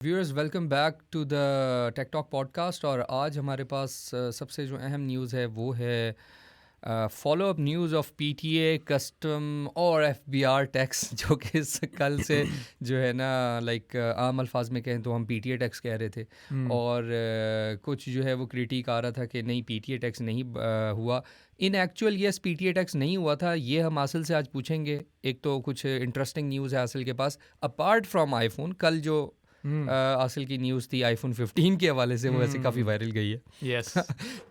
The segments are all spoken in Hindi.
Viewers welcome back to the tech talk podcast. और आज हमारे पास सबसे जो अहम न्यूज़ है वो है follow up news of PTA custom और एफबीआर टैक्स, जो कि कल से जो है ना आम अल्फाज में कहें तो हम पीटीए टैक्स कह रहे थे। और कुछ जो है वो क्रिटिक आ रहा था कि नहीं पीटीए टैक्स नहीं हुआ। इन एक्चुअल यस पीटीए टैक्स नहीं हुआ था, ये हम आसिल से आज पूछेंगे। एक तो कुछ इंटरेस्टिंग न्यूज़ है आसिल के पास अपार्ट फ्रॉम आईफोन। कल जो आसिल की न्यूज़ थी आईफोन 15 के हवाले से, वो वैसे काफ़ी वायरल गई है। Yes.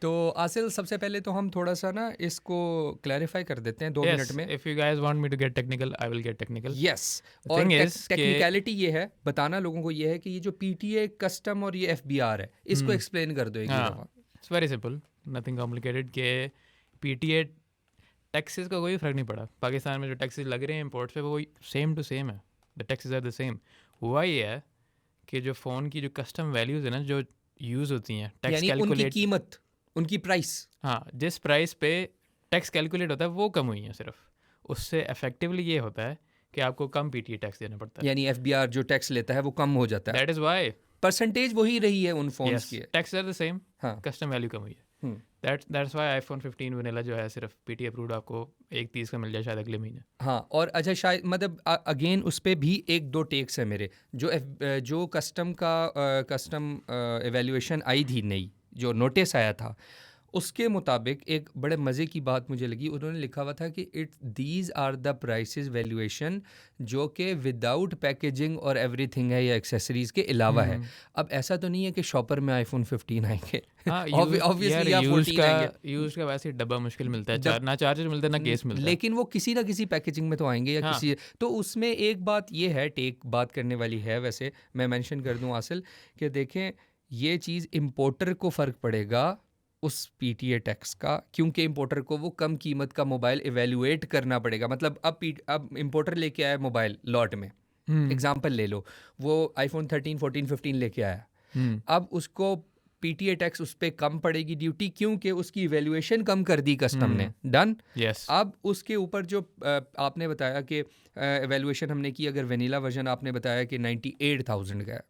तो आसिल सबसे पहले तो हम थोड़ा सा ना इसको क्लैरिफाई कर देते हैं 2 मिनट में। If you guys want me to get technical, I will get technical. Yes, The और thing is कि- टेक्निकलिटी ये है, बताना लोगों को ये है कि ये जो पीटीए कस्टम और ये एफबीआर है, इसको एक्सप्लेन कर दो एक दफा। It's very simple, nothing complicated. कि PTA टैक्सेस का कोई फ़र्क नहीं पड़ा। पाकिस्तान में जो टैक्सेस लग रहे हैं इम्पोर्ट्स पे वो सेम टू सेम है। The taxes are the same. हुआ ये है कि जो फ़ोन की जो कस्टम वैल्यूज़ है ना जो यूज़ होती हैं टैक्स यानी उनकी कैलकुलेट, कीमत, उनकी प्राइस, हाँ जिस प्राइस पे टैक्स कैलकुलेट होता है वो कम हुई है सिर्फ। उससे इफेक्टिवली ये होता है कि आपको कम पीटीए टैक्स देना पड़ता है। यानी एफबीआर जो टैक्स लेता है वो कम हो जाता है। दैट इज़ वाई परसेंटेज वही रही है उन फोन्स की। टैक्स आर द सेम, हाँ, कस्टम वैल्यू कम हुई है। दैट्स वाई आईफोन 15 वनीला जो है सिर्फ पीटी अप्रूव्ड आपको 1.30 का मिल जाए शायद अगले महीने। हाँ। और अच्छा, शायद मतलब अगेन उस पर भी एक दो टेक्स है मेरे। जो कस्टम एवेल्यूएशन आई थी नई, जो नोटिस आया था, उसके मुताबिक एक बड़े मज़े की बात मुझे लगी। उन्होंने लिखा हुआ था कि these are the prices valuation जो कि विदाउट पैकेजिंग और एवरीथिंग है या एक्सेसरीज़ के अलावा है। अब ऐसा तो नहीं है कि शॉपर में आईफोन 15 आएंगे। ऑब्वियसली या 14 आएंगे। यूज का वैसे डबल मुश्किल मिलता है, ना चार्जर मिलता है ना केस मिलता है, लेकिन वो किसी ना किसी पैकेजिंग में तो आएंगे या किसी। तो उसमें एक बात ये है, बात करने वाली है, वैसे मैं मेंशन कर दूं आसिल कि देखें ये चीज़ इम्पोर्टर को फ़र्क पड़ेगा उस पीटीए टैक्स का, क्योंकि इंपोर्टर को वो कम कीमत का मोबाइल इवेल्युएट करना पड़ेगा। मतलब अब इंपोर्टर लेके आया मोबाइल लॉट में, एग्जांपल ले लो, वो आईफोन 13, 14, 15 लेके आया। अब उसको पीटीए टैक्स उस पर कम पड़ेगी ड्यूटी, क्योंकि उसकी इवेल्युएशन कम कर दी कस्टम ने। डन। अब उसके ऊपर जो आपने बताया कि इवेल्युएशन हमने की, अगर वेनिला वर्जन आपने बताया कि 98,000 का है,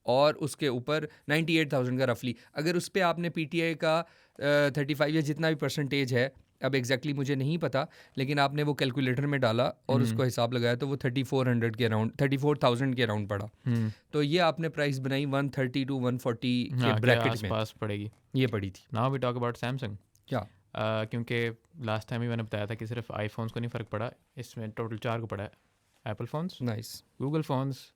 और उसके ऊपर 98,000 का रफली, अगर उस पर आपने पीटीआई का 35 या जितना भी परसेंटेज है, अब एग्जैक्टली मुझे नहीं पता, लेकिन आपने वो कैलकुलेटर में डाला और उसको हिसाब लगाया तो वो 3400 के अराउंड, 34,000 के अराउंड पड़ा। तो ये आपने प्राइस बनाई 130 to 140 के ब्रैकेट में पास पड़ेगी, ये पड़ी थी। Now we talk about Samsung. क्या क्योंकि लास्ट टाइम ही मैंने बताया था कि सिर्फ आईफोन्स को नहीं फ़र्क पड़ा, इसमें टोटल 4 को पड़ा है। Apple phones, nice, Google phones,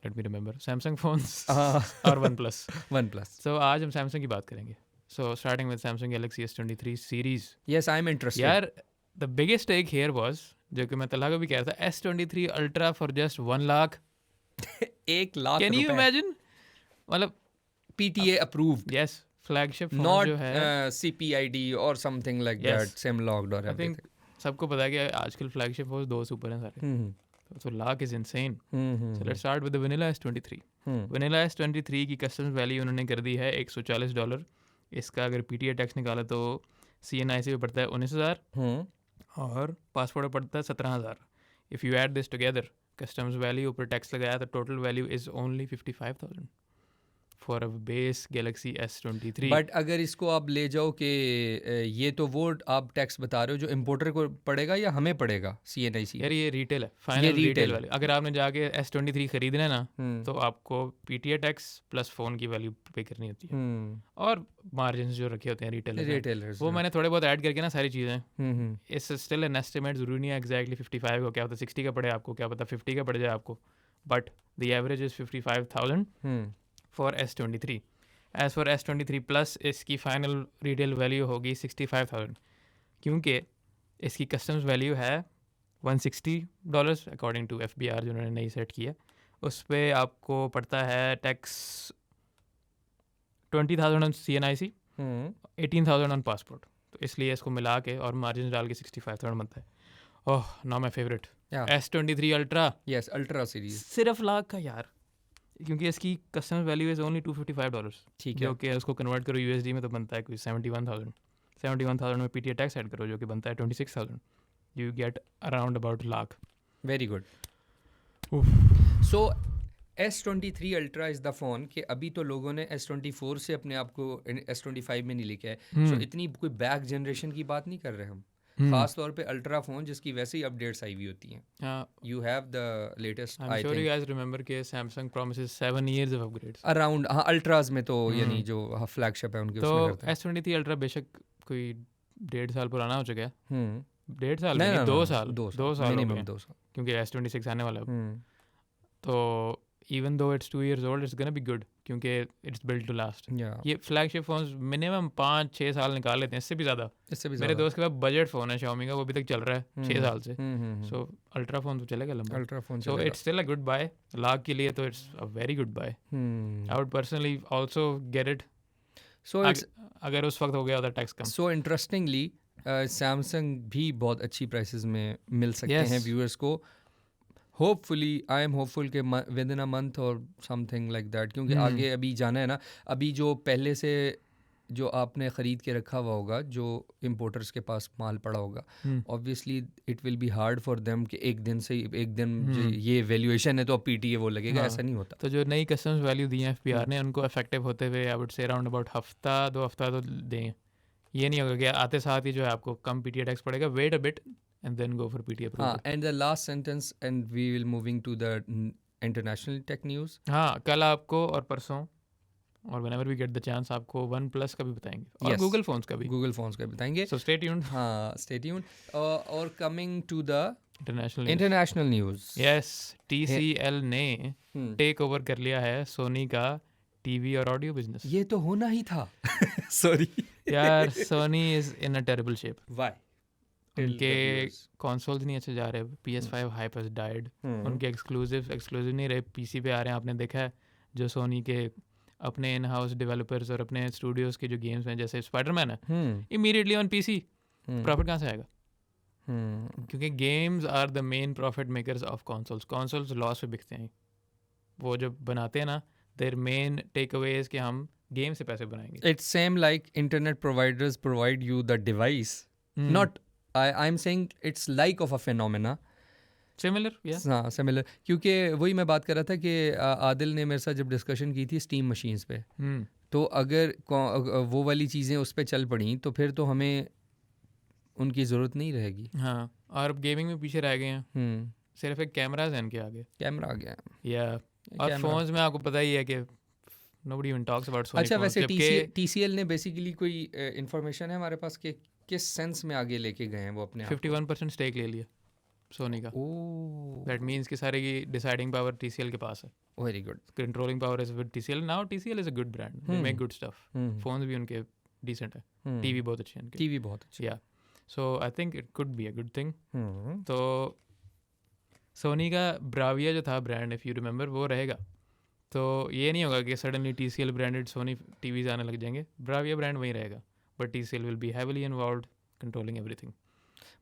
let me remember, Samsung phones और वन प्लस। सो आज हम सैमसंग की बात करेंगे। So starting with Samsung Galaxy S23 series. Yes, I am interested. यार the biggest take here was, जो कि मैं तला को भी कह रहा था, S23 ultra for just 1 lakh. 1 lakh can you imagine? मतलब PTA approved, yes, flagship phone not जो है सीपीआईडी और something like that, SIM locked और आई थिंक सबको पता है कि आजकल फ्लैगशिप फोन 2 से ऊपर हैं सारे। So lakh is insane. So let's start with the Vanilla S23. Vanilla S23 की कस्टम्स वैल्यू उन्होंने कर दी है $140। इसका अगर पीटीए टैक्स निकाला तो CNIC पे पड़ता है 19,000 और पासपोर्ट पे पड़ता है 17,000। If you add this together, customs value ऊपर टैक्स लगाया तो total value is only 55,000 for a base Galaxy S23। But अगर इसको आप ले जाओ कि ये तो वो आप टैक्स बता रहे हो जो इम्पोर्टर को पड़ेगा या हमें पड़ेगा CNIC? यार ये रिटेल है, फाइनल रिटेल वाले। अगर आपने जाके S23 खरीदना है ना, तो आपको पीटीए टैक्स प्लस फ़ोन की वैल्यू पे करनी होती है, और मार्जिन जो रखे होते हैं रिटेलर्स, वो मैंने थोड़े बहुत ऐड करके ना सारी चीज़ें। इस स्टिल एन एस्टिमेट, ज़रूरी नहीं है एग्जैक्टली 55 को, क्या पता 60 का पड़े आपको, क्या पता 50 का पड़ जाए आपको, but the average is 55,000 for S23। As for S23 plus इसकी फ़ाइनल रिटेल वैल्यू होगी 65,000, क्योंकि इसकी कस्टम्स वैल्यू है $160 अकॉर्डिंग टू FBR जो उन्होंने नई सेट की है। उस पर आपको पड़ता है tax 20,000 on CNIC, 18,000 on passport. तो इसलिए इसको मिला के और मार्जिन डाल के 65,000 बनता है। ओह now my favourite S23 ultra. Yes, ultra series सिर्फ लाख का यार, क्योंकि इसकी कस्टमर वैल्यू इज़ ओनली $255। ठीक है, जो कि उसको कन्वर्ट करो USD में तो बनता है कोई 71,000 में पीटीए टैक्स ऐड करो जो कि बनता है 26,000। You get around about lakh. Very good. So S23 ultra is the phone कि अभी तो लोगों ने S24 से अपने आप को S25 में नहीं लिखा है, सो इतनी कोई बैक जनरेशन की बात नहीं कर रहे हम, खास तौर पे अल्ट्रा फ़ोन जिसकी वैसे ही अपडेट्स आई हुई होती हैं. You have the latest, I think, you guys remember कि Samsung promises 7 years of upgrades around. हाँ, अल्ट्राज में तो यानी जो फ्लैगशिप है उनके तो उसमें करते हैं. S23 अल्ट्रा बेशक कोई 1.5 साल पुराना हो चुका है. 1.5 साल नहीं, नहीं, 2 साल, 2 2 साल मिनिमम 2 साल, क्योंकि S26 आने वाला है. तो even though it's 2 years old, it's gonna be good क्योंकि इट्स बिल्ट टू लास्ट. ये फ्लैगशिप फोन्स मिनिमम 5-6 साल निकाल लेते हैं, इससे भी ज़्यादा. मेरे दोस्त के पास बजट फ़ोन है Xiaomi का, वो अभी तक चल रहा है 6 साल से. सो अल्ट्रा फ़ोन तो चलेगा लंबा. Ultra phone so it's still a good buy. Lakh के लिए तो it's a very good buy. I would personally also get it. So अगर उस वक्त हो गया होता टैक्स कम. सो इंटरेस्टिंगली सैमसंग भी बहुत अच्छी प्राइसेस में मिल सकते हैं व्यूअर्स को. होपफुली आई एम होपफुल के विद इन अ मंथ और समथिंग लाइक दैट, क्योंकि आगे अभी जाना है ना. अभी जो पहले से जो आपने ख़रीद के रखा हुआ होगा, जो इम्पोर्टर्स के पास माल पड़ा होगा, obviously it will be hard for them कि एक दिन ये वैल्यूएशन है तो अब PTA वो लगेगा. ऐसा नहीं होता. तो जो नई कस्टम्स वैल्यू दी है FPR ने, उनको इफेक्टिव होते हुए I would say around about हफ्ता 2 हफ्ता तो दें. ये नहीं होगा कि आते साथ ही जो है आपको कम PTA टैक्स पड़ेगा. Wait a bit and then go for PTA approval. And the last sentence, and we will moving to the international tech news. हाँ, कल आपको और परसों और whenever we get the chance आपको OnePlus का भी बताएंगे और Google phones का भी बताएंगे. So stay tuned. हाँ, stay tuned. और coming to the international news. Yes, TCL ने टेक ओवर कर लिया है सोनी का टीवी और ऑडियो बिजनेस. ये तो होना ही था. Sorry. यार, Sony is in a terrible shape. Why? उनके कंसोल्स नहीं अच्छे जा रहे. PS5 hype has died. उनके एक्सक्लूसिव नहीं रहे, PC पे आ रहे हैं. आपने देखा है जो सोनी के अपने इन हाउस डेवलपर्स और अपने स्टूडियोज के जो गेम्स हैं, जैसे स्पाइडरमैन है, इमीडिएटली ऑन PC. प्रॉफिट कहाँ से आएगा? क्योंकि games are the main profit makers of consoles loss पे बिकते हैं. वो जो बनाते हैं ना, their main takeaway is कि हम गेम से पैसे बनाएंगे. It's same like internet providers provide you the device, not I'm saying it's like of a phenomena. Similar, yeah. हाँ, similar. क्योंकि वही मैं बात कर रहा था कि आदिल ने मेरे साथ जब डिस्कशन की थी स्टीम मशीन्स पे, तो अगर वो वाली चीज़ें उस पर चल पड़ी तो फिर तो हमें उनकी ज़रूरत नहीं रहेगी. हाँ, और अब गेमिंग में पीछे रह गए हैं. सिर्फ एक कैमरा है इनके आगे. कैमरा आ गया. या और फोन्स में आपको पता ही है कि nobody even talks about Sony. अच्छा, वैसे TCL ने बेसिकली कोई इंफॉर्मेशन है हमारे पास कि किस सेंस में आगे लेके गए हैं वो अपने 51% स्टेक ले लिया सोनी का. दैट मीन्स कि सारे की डिसाइडिंग पावर TCL के पास है. Very good. Controlling power is with TCL. Now TCL is a good brand. They make good stuff. Phones भी उनके डिसेंट है. टीवी बहुत अच्छे हैं. टीवी बहुत अच्छे. या so I think it could be a good thing. तो सोनी का ब्राविया जो था ब्रांड, इफ़ यू रिमेंबर, वो रहेगा. तो ये नहीं होगा कि suddenly TCL branded Sony TVs आने लग जाएंगे. ब्राविया ब्रांड वहीं रहेगा, but TCL will be heavily involved controlling everything.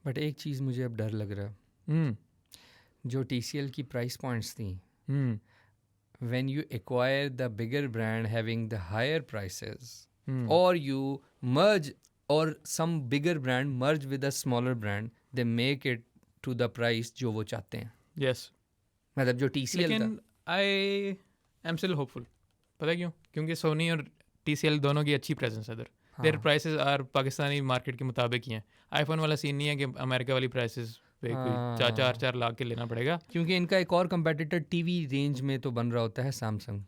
But एक चीज़ मुझे अब डर लग रहा है. जो TCL की प्राइस पॉइंट्स थी, when you acquire the bigger brand having the higher prices, or you merge, or some bigger brand merge with a smaller brand, they make it to the price जो वो चाहते हैं. Yes. मतलब जो TCL लेकिन I am still hopeful. पता क्यों? क्योंकि सोनी और TCL दोनों की अच्छी प्रेजेंस है इधर. Their prices are Pakistani market के मुताबिक ही हैं. आईफोन वाला सीन नहीं है कि अमेरिका वाली प्राइसेस पे कोई 4 लाख के लेना पड़ेगा. क्योंकि इनका एक और कंपेटिटर टीवी रेंज में तो बन रहा होता है सैमसंग.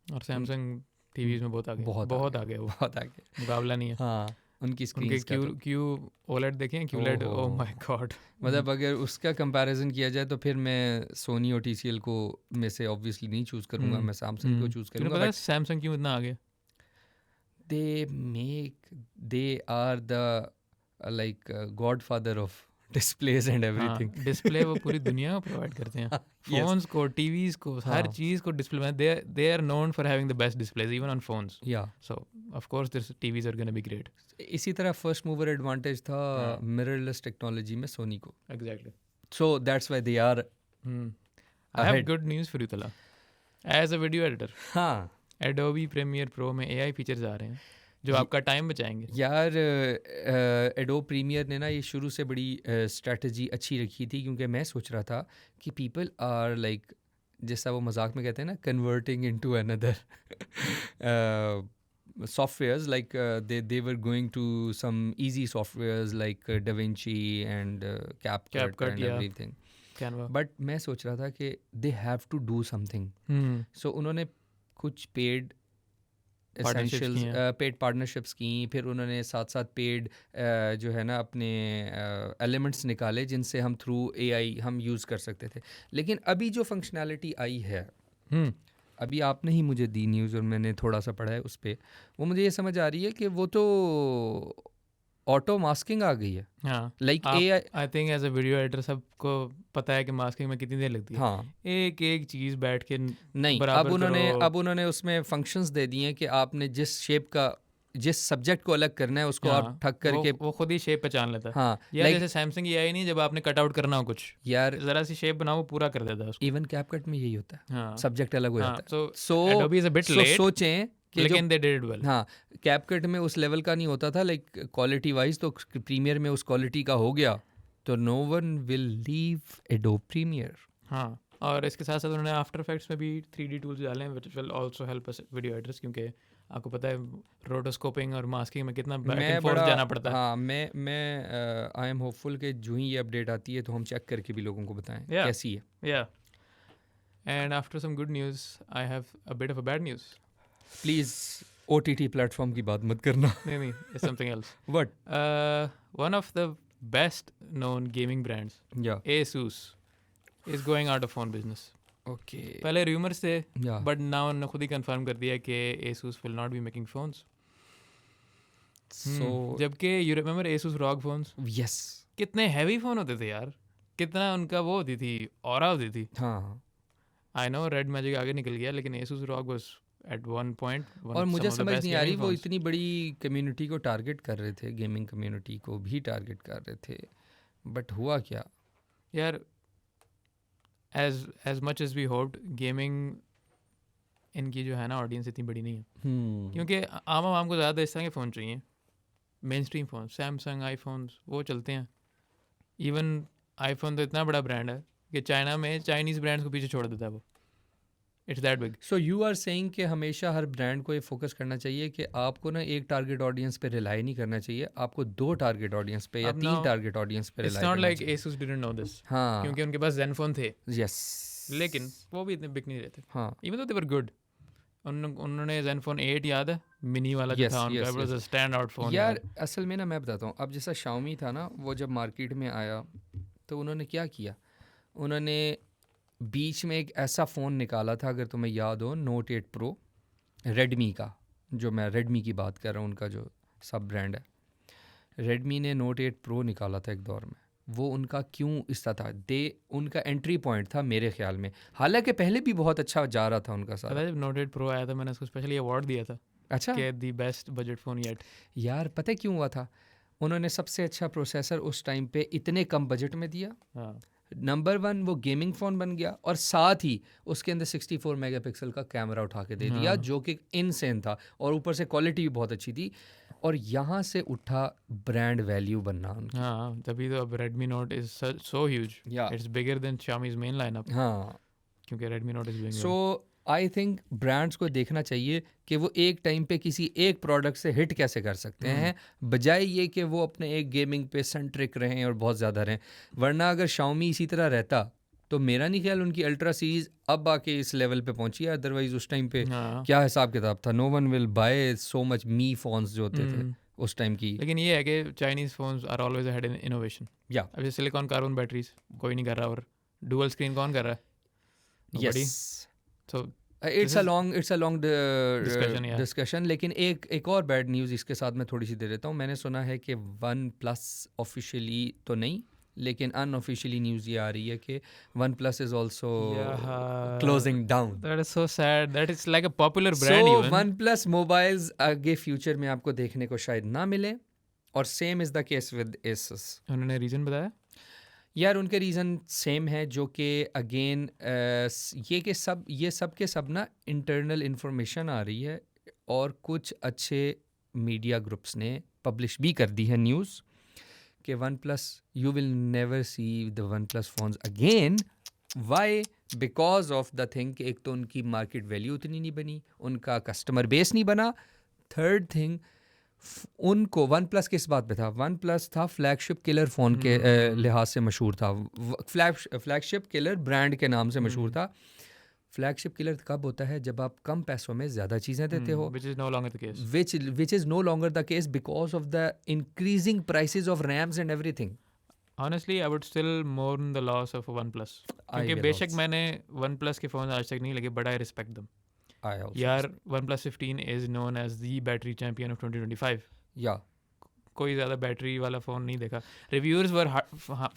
और सैमसंग टीवीज में बहुत आगे, बहुत आगे मुकाबला नहीं है. हाँ, उनकी स्क्रीन क्यू OLED देखें, QLED, ओह माय गॉड. मतलब अगर उसका कंपैरिजन किया जाए तो फिर मैं सोनी और TCL को में से ऑब्वियसली नहीं चूज़ करूँगा, मैं सैमसंग को चूज़ करूँगा. पता सैमसंग क्यों इतना आगे? they are the like godfather of displays and everything. Display वो पूरी दुनिया को प्रोवाइड करते हैं. फोन्स को, टीवीज को, हर चीज को डिस्प्ले में they are known for having the best displays even on phones. Yeah. So of course this TVs are going to be great. इसी तरह फर्स्ट मूवर एडवांटेज था मिररलेस टेक्नोलॉजी में सोनी को. Exactly. So that's why they are I have good news for you Tala. As a video editor, हाँ, Adobe Premiere Pro में AI फीचर्स आ रहे हैं जो आपका टाइम बचाएंगे. यार एडोब प्रीमियर ने ना ये शुरू से बड़ी स्ट्रैटेजी अच्छी रखी थी, क्योंकि मैं सोच रहा था कि पीपल आर लाइक जैसा वो मजाक में कहते हैं ना, converting into another softwares, like they were going to some easy softwares like DaVinci and CapCut and everything. Canva. But मैं सोच रहा था कि they have to do something. So उन्होंने कुछ पेड essentials पेड पार्टनरशिप्स की, फिर उन्होंने साथ साथ पेड जो है ना अपने एलिमेंट्स निकाले जिनसे हम थ्रू AI हम यूज़ कर सकते थे. लेकिन अभी जो फंक्शनैलिटी आई है, अभी आपने ही मुझे दी न्यूज़ और मैंने थोड़ा सा पढ़ा है उस पर, वो मुझे ये समझ आ रही है कि वो तो ऑटो मास्किंग आ गई है. हाँ, like I think as a video editor सबको पता है कि मास्किंग में कितनी देर लगती है. हाँ, एक एक चीज़ बैठ के नहीं, अब उन्होंने उसमें फंक्शंस दे दिए हैं कि आपने जिस शेप का, जिस सब्जेक्ट को अलग करना है उसको आप ठक करके वो खुद ही शेप पहचान लेता है. हाँ, यार जैसे सैमसंग की आई नहीं, जब आपने कट आउट करना हो कुछ, यार जरा सी शेप बनाओ, वो पूरा कर देता है उसको. इवन कैपकट में यही होता है. हाँ, सब्जेक्ट अलग हो जाता है. सो Adobe is a bit late, सोचें कि लेकिन they did it well. हाँ, कैपकट में उस लेवल का नहीं होता था लाइक क्वालिटी वाइज, तो प्रीमियर में उस क्वालिटी का हो गया, तो no one will leave Adobe Premiere. हाँ, और इसके साथ साथ उन्होंने आफ्टर इफेक्ट्स में भी 3D टूल्स डाले हैं which will also help us video editors, क्योंकि आपको पता है रोटोस्कोपिंग और मास्किंग में कितना बैक एंड फोर्थ जाना पड़ता है. हाँ, मैं आई एम होपफुल कि जो ही ये अपडेट आती है तो हम चेक करके भी लोगों को बताएं कैसी है. Yeah and after some good news I have a bit of a bad news. Please OTT platform की बात मत करना. नहीं, it's something else. What? One of the best known gaming brands, Asus, is going out of phone business. Okay. पहले रूमर्स थे, बट नाउ उन्होंने खुद ही कंफर्म कर दिया कि Asus will not be making phones. So जबकि you remember Asus ROG phones? Yes. कितने हैवी फोन होते थे यार, कितना उनका वो होती थी, ऑरा होती थी. हाँ, आई नो रेड मैजिक आगे निकल गया, लेकिन Asus ROG was at one point और मुझे समझ नहीं आ रही वो इतनी बड़ी कम्युनिटी को टारगेट कर रहे थे, गेमिंग कम्युनिटी को भी टारगेट कर रहे थे, बट हुआ क्या यार. as much as we hoped, gaming इनकी जो है ना ऑडियंस इतनी बड़ी नहीं है. क्योंकि आम को ज़्यादा इस तरह के फ़ोन चाहिए, main stream phone, Samsung iPhones वो चलते हैं. इवन आईफोन तो इतना बड़ा ब्रांड है कि चाइना में चाइनीज़ ब्रांड्स को पीछे छोड़ देता है वो. It's that big. So you are saying कि हमेशा हर ब्रांड को ये फोकस करना चाहिए कि आपको ना एक टारगेट ऑडियंस पे रिलाई नहीं करना चाहिए, आपको 2 टारगेट ऑडियंस पे या 3 टारगेट ऑडियंस पे रिलाई करना चाहिए. It's not like Asus didn't know this. हाँ, क्योंकि उनके पास Zenfone थे. यस, लेकिन वो भी इतने बिक नहीं रहे थे. हाँ, even though they were good. उन्होंने Zenfone 8 याद है, मिनी वाला जो था उनका, was a stand out phone. यार असल में ना मैं बताता हूँ, अब जैसा Xiaomi था ना, वो जब मार्केट में आया तो उन्होंने क्या किया, उन्होंने बीच में एक ऐसा फ़ोन निकाला था, अगर तुम्हें याद हो, Note 8 Pro, रेडमी का, जो मैं रेडमी की बात कर रहा हूँ, उनका जो सब ब्रांड है, रेडमी ने Note 8 Pro निकाला था एक दौर में. वो उनका क्यों इस तरह था, उनका एंट्री पॉइंट था मेरे ख्याल में, हालांकि पहले भी बहुत अच्छा जा रहा था उनका सारा. जब Note 8 Pro आया था मैंने उसको स्पेशली अवार्ड दिया था. अच्छा, कि the best budget phone yet. यार पता है क्यों हुआ था, उन्होंने सबसे अच्छा प्रोसेसर उस टाइम पे इतने कम बजट में दिया. हाँ, नंबर 1 वो गेमिंग फ़ोन बन गया, और साथ ही उसके अंदर 64 मेगापिक्सल का कैमरा उठा के दे दिया, जो कि इनसेन था, और ऊपर से क्वालिटी भी बहुत अच्छी थी, और यहाँ से उठा ब्रांड वैल्यू बनना उनकी. हाँ, तभी तो अब Redmi Note is so huge. It's bigger than Xiaomi's main lineup. हाँ, क्योंकि Redmi Note is doing well. So I think brands को देखना चाहिए कि वो एक टाइम पे किसी एक प्रोडक्ट से हिट कैसे कर सकते हैं, बजाय ये कि वो अपने एक गेमिंग पे सेंट्रिक रहें और बहुत ज़्यादा रहें. वरना अगर Xiaomi इसी तरह रहता तो मेरा नहीं ख्याल उनकी अल्ट्रा सीरीज़ अब आके इस लेवल पे पहुंची है. अदरवाइज उस टाइम पे क्या हिसाब किताब था, no one will buy so much Mi phones जो होते थे उस टाइम की. लेकिन ये है कि Chinese phones are always ahead in innovation. या अभी सिलिकॉन कार्बन बैटरीज कोई नहीं कर रहा, और डुअल स्क्रीन कौन कर रहा है? Yes, so it's a long discussion. लेकिन एक और बैड न्यूज़ इसके साथ मैं थोड़ी सी दे देता हूँ. मैंने सुना है कि OnePlus ऑफिशियली तो नहीं, लेकिन अनऑफिशियली न्यूज़ ये आ रही है कि OnePlus is also closing down. That is so sad. That is like a popular brand. So OnePlus mobiles आगे फ्यूचर में आपको देखने को शायद ना मिले, और same is the case with Asus. उन्होंने रीज़न बताया यार, उनके रीज़न सेम है, जो कि अगेन ये सब के सब ना इंटरनल इंफॉर्मेशन आ रही है, और कुछ अच्छे मीडिया ग्रुप्स ने पब्लिश भी कर दी है न्यूज़ कि OnePlus, you will never see the OnePlus phones again. Why? Because of the thing कि एक तो उनकी मार्केट वैल्यू उतनी नहीं बनी, उनका कस्टमर बेस नहीं बना। थर्ड थिंग, उनको वन प्लस किस बात पे था? वन प्लस था फ्लैगशिप किलर फ़ोन के लिहाज से मशहूर था, फ्लैगशिप किलर ब्रांड के नाम से मशहूर था। फ्लैगशिप किलर कब होता है? जब आप कम पैसों में ज़्यादा चीज़ें देते हो, which is no longer the case. which is no longer the case because of the increasing prices of RAMs and everything. Honestly, I would still mourn the loss of OnePlus. क्योंकि बेशक मैंने OnePlus के फ़ोन आज तक नहीं लगे, but I respect them. यार OnePlus 15 is known as the battery champion of 2025. Yeah. कोई ज़्यादा बैटरी वाला फ़ोन नहीं देखा. Reviewers were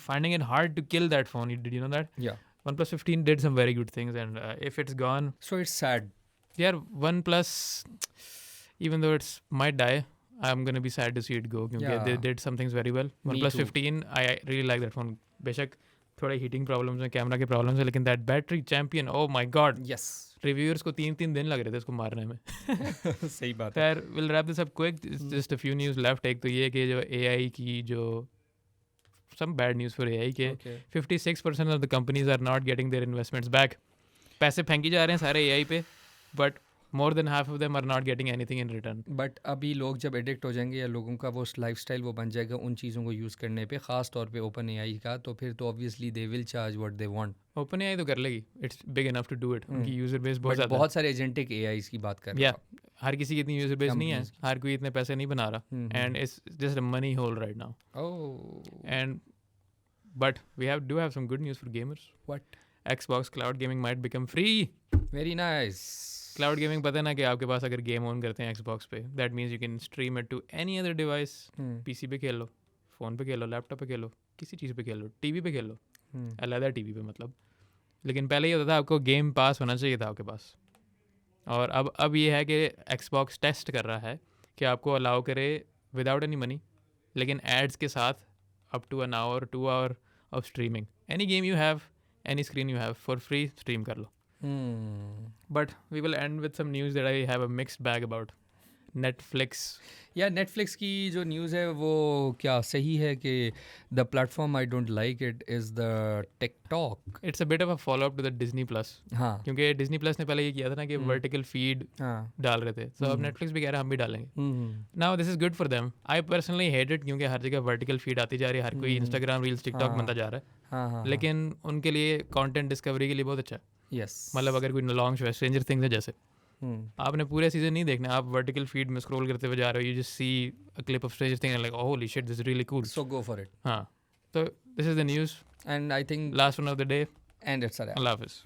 finding it hard to kill that phone. Did you know that? Yeah. OnePlus 15 did some very good things, and if it's gone, so it's sad. Yeah, OnePlus, even though it's might die, I'm gonna be sad to see it go because they did some things very well. OnePlus 15, I really like that phone. बेशक थोड़े हीटिंग प्रॉब्लम्स हैं, कैमरा के प्रॉब्लम्स हैं, लेकिन that battery champion, oh my God. Yes. Reviewers को 3 दिन लग रहे थे इसको मारने में. सही बात है. खैर, will wrap this up quick. Just a few news left. एक तो ये कि जो AI की जो some bad news for AI के 56% of the companies are not getting their investments back. पैसे फेंकी जा रहे हैं सारे AI पे, but more than half of them are not getting anything in return. But अभी लोग जब एडिक्ट हो जाएंगे या लोगों का वो लाइफस्टाइल वो बन जाएगा उन चीज़ों को यूज़ करने पे, ख़ास तौर पे OpenAI का, तो फिर तो obviously they will charge what they want. OpenAI तो कर लेगी, it's big enough to do it. उनकी यूजर बेस बहुत ज़्यादा, बहुत सारे एजेंटिक AIs की बात कर रहे हैं. हर किसी की इतनी यूजर बेस नहीं है, हर कोई इतने पैसे नहीं बना रहा, and it's just a money hole right now. And but we do have some good news for gamers. What? Xbox cloud gaming might become free. Very nice. Cloud gaming पता है ना कि आपके पास अगर गेम ऑन करते हैं Xbox पे, that means you can stream it to any other device. PC पे खेल लो, फ़ोन पे खेल लो, लैपटॉप पे खेल लो, किसी चीज़ पे खेल लो, टीवी पे खेल लो, अलग टीवी पे मतलब. लेकिन पहले ये होता था आपको गेम पास होना चाहिए था आपके पास, और अब ये है कि Xbox टेस्ट कर रहा है कि आपको अलाउ करे विदाउट एनी मनी, लेकिन एड्स के साथ up to an hour, 2 hour of streaming. Any game you have, any screen you have, for free, stream kar lo. But we will end with some news that I have a mixed bag about. Netflix. या Netflix की जो न्यूज़ है वो क्या सही है कि the platform I don't like it is the TikTok. It's a bit of a follow up to the Disney Plus. हाँ. क्योंकि Disney Plus ने पहले ये किया था ना कि vertical feed डाल रहे थे. So अब Netflix भी कह रहा है हम भी डालेंगे. Now this is good for them. I personally hate it क्योंकि हर जगह vertical feed आती जा रही है, हर कोई Instagram Reels TikTok बनता जा रहा है. लेकिन उनके लिए content discovery के लिए बहुत अच्छा है. Yes. मतलब अगर कोई लॉन्ग शो है, स्ट्रेंजर थिंग्स है जैसे, आपने पूरे सीजन नहीं देखना, आप वर्टिकल फीड में स्क्रॉल करते हुए जा रहे हो, you just see a clip of Stranger Things like holy shit this is really cool, so go for it. हाँ, तो this is the news and I think last one of the day, and it's a अल्लाह हाफिज़.